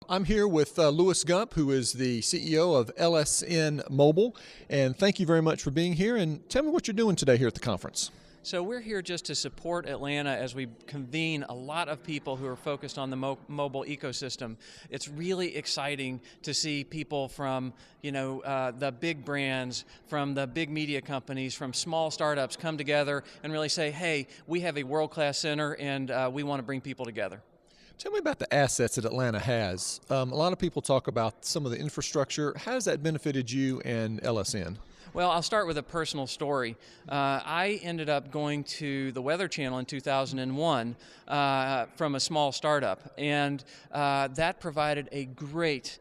I'm here with Louis Gump, who is the CEO of LSN Mobile, and thank you very much for being here. And tell me what you're doing today here at the conference. So we're here just to support Atlanta as we convene a lot of people who are focused on the mobile ecosystem. It's really exciting to see people from, the big brands, from the big media companies, from small startups come together and really say, hey, we have a world-class center and we want to bring people together. Tell me about the assets that Atlanta has. A lot of people talk about some of the infrastructure. How has that benefited you and LSN? Well, I'll start with a personal story. I ended up going to the Weather Channel in 2001 from a small startup, and that provided a great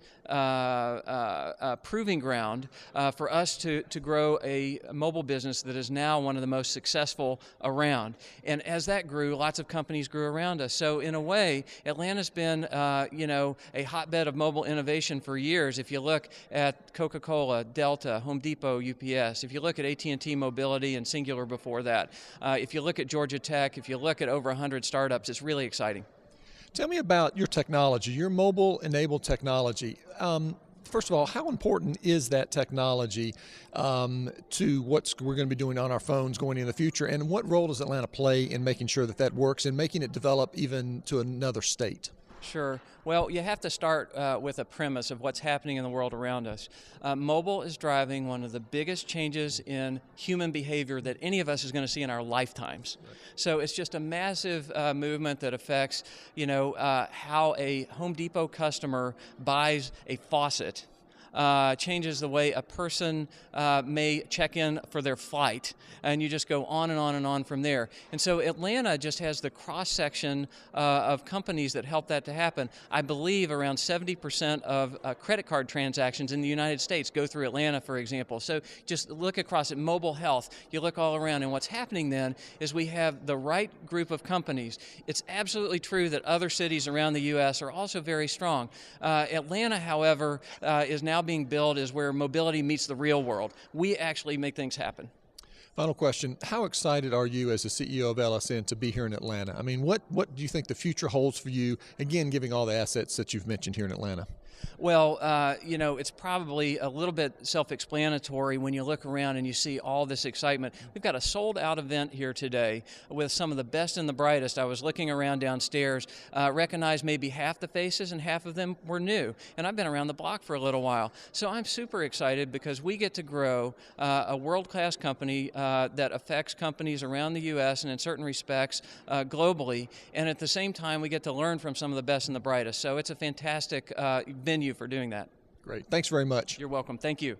proving ground for us to grow a mobile business that is now one of the most successful around. And as that grew, lots of companies grew around us. So in a way, Atlanta's been a hotbed of mobile innovation for years. If you look at Coca-Cola, Delta, Home Depot, UPS, if you look at AT&T Mobility and Singular before that, if you look at Georgia Tech, if you look at over 100 startups, it's really exciting. Tell me about your technology, your mobile-enabled technology. First of all, how important is that technology to what we're going to be doing on our phones going in the future, and what role does Atlanta play in making sure that that works and making it develop even to another state? Sure. Well, you have to start with a premise of what's happening in the world around us. Mobile is driving one of the biggest changes in human behavior that any of us is going to see in our lifetimes. Right. So it's just a massive movement that affects, how a Home Depot customer buys a faucet. Changes the way a person may check in for their flight, and you just go on and on and on from there. And so Atlanta just has the cross-section of companies that help that to happen. I believe around 70% of credit card transactions in the United States go through Atlanta, for example. So just look across at mobile health, you look all around, and what's happening then is we have the right group of companies. It's absolutely true that other cities around the U.S. are also very strong. Atlanta, however, is now being built is where mobility meets the real world. We actually make things happen. Final question, how excited are you as the CEO of LSN to be here in Atlanta? I mean, what do you think the future holds for you, again, giving all the assets that you've mentioned here in Atlanta? Well, it's probably a little bit self-explanatory when you look around and you see all this excitement. We've got a sold-out event here today with some of the best and the brightest. I was looking around downstairs, recognized maybe half the faces and half of them were new. And I've been around the block for a little while. So I'm super excited because we get to grow a world-class company that affects companies around the U.S. and in certain respects globally. And at the same time, we get to learn from some of the best and the brightest. So it's a fantastic venue for doing that. Great. Thanks very much. You're welcome. Thank you.